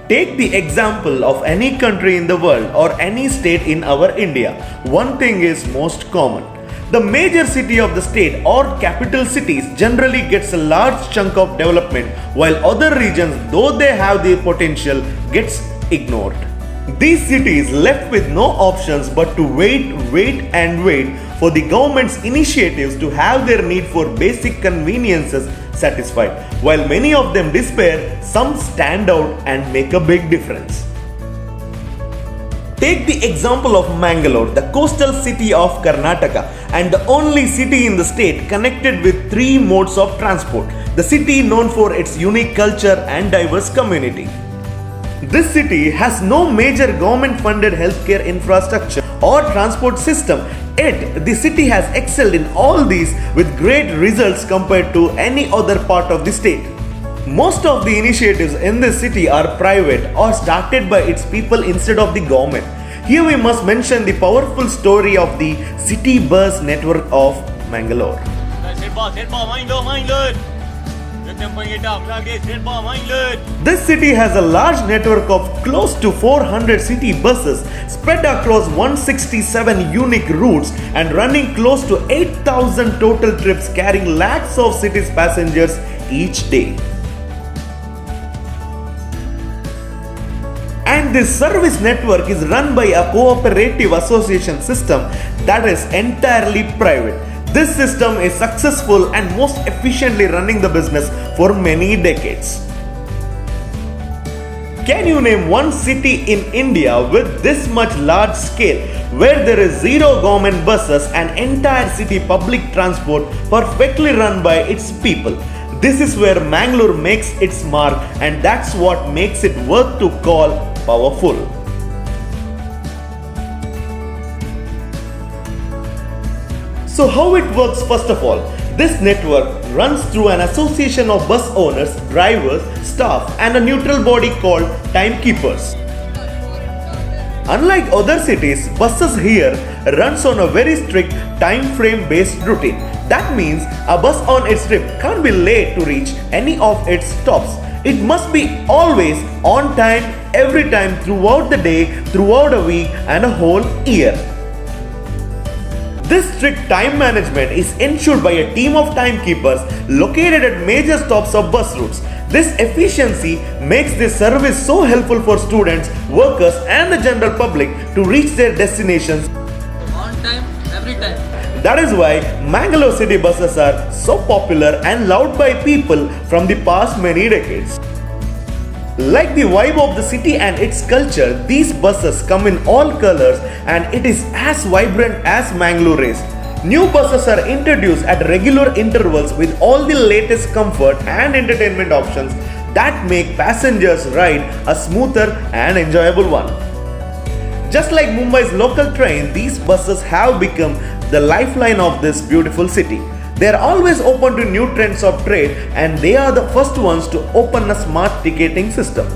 Take the example of any country in the world or any state in our India. One thing is most common. The major city of the state or capital cities generally gets a large chunk of development, while other regions, though they have the potential, gets ignored. These cities left with no options but to wait for the government's initiatives to have their need for basic conveniences satisfied. While many of them despair, some stand out and make a big difference. Take the example of Mangalore, the coastal city of Karnataka and the only city in the state connected with three modes of transport. The city known for its unique culture and diverse community. This city has no major government funded healthcare infrastructure or transport system, yet the city has excelled in all these with great results compared to any other part of the state. Most of the initiatives in this city are private or started by its people instead of the government. Here we must mention the powerful story of the city bus network of Mangalore. This city has a large network of close to 400 city buses spread across 167 unique routes and running close to 8,000 total trips carrying lakhs of city's passengers each day. And this service network is run by a cooperative association system that is entirely private. This system is successful and most efficiently running the business for many decades. Can you name one city in India with this much large scale where there is zero government buses and entire city public transport perfectly run by its people? This is where Mangalore makes its mark, and that's what makes it worth to call powerful. So how it works? First of all, this network runs through an association of bus owners, drivers, staff and a neutral body called timekeepers. Unlike other cities, buses here runs on a very strict time frame based routine. That means a bus on its trip can't be late to reach any of its stops. It must be always on time, every time, throughout the day, throughout a week and a whole year. This strict time management is ensured by a team of timekeepers located at major stops of bus routes. This efficiency makes this service so helpful for students, workers and the general public to reach their destinations on time, every time. That is why Mangalore city buses are so popular and loved by people from the past many decades. Like the vibe of the city and its culture, these buses come in all colors and it is as vibrant as Mangalore is. New buses are introduced at regular intervals with all the latest comfort and entertainment options that make passengers' ride a smoother and enjoyable one. Just like Mumbai's local train, these buses have become the lifeline of this beautiful city. They are always open to new trends of trade and they are the first ones to open a smart ticketing system.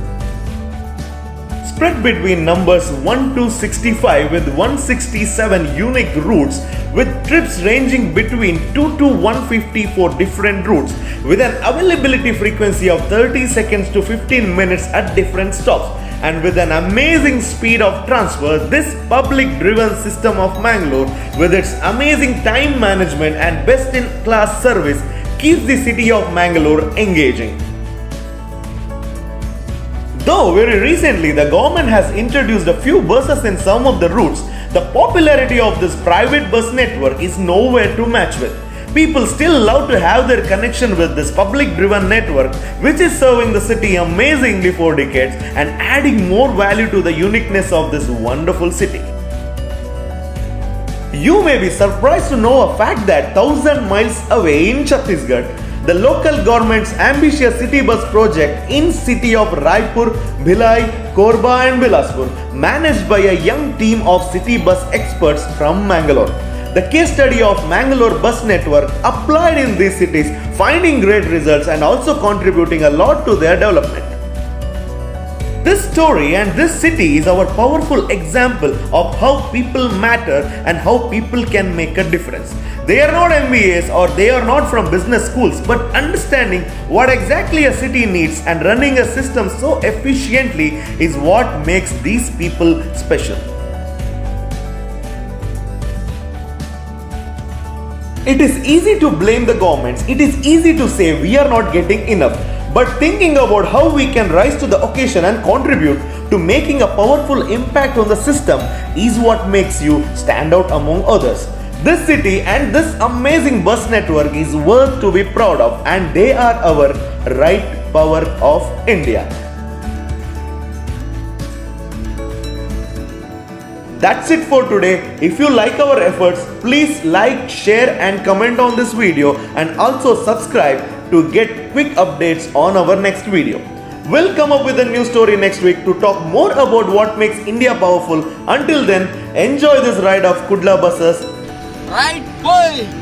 Spread between numbers 1 to 65 with 167 unique routes with trips ranging between 2 to 150 for different routes with an availability frequency of 30 seconds to 15 minutes at different stops. And with an amazing speed of transfer, this public-driven system of Mangalore with its amazing time management and best-in-class service keeps the city of Mangalore engaging. Though very recently the government has introduced a few buses in some of the routes, the popularity of this private bus network is nowhere to match with. People still love to have their connection with this public-driven network, which is serving the city amazingly for decades and adding more value to the uniqueness of this wonderful city. You may be surprised to know a fact that 1,000 miles away in Chhattisgarh, the local government's ambitious city bus project in city of Raipur, Bhilai, Korba and Bilaspur, managed by a young team of city bus experts from Mangalore. The case study of Mangalore bus network applied in these cities, finding great results and also contributing a lot to their development. This story and this city is our powerful example of how people matter and how people can make a difference. They are not MBAs or they are not from business schools, but understanding what exactly a city needs and running a system so efficiently is what makes these people special. It is easy to blame the governments. It is easy to say we are not getting enough. But thinking about how we can rise to the occasion and contribute to making a powerful impact on the system is what makes you stand out among others. This city and this amazing bus network is worth to be proud of, and they are our right power of India. That's it for today. If you like our efforts, please like, share and comment on this video, and also subscribe to get quick updates on our next video. We'll come up with a new story next week to talk more about what makes India powerful. Until then, enjoy this ride of Kudla buses. Right, boy!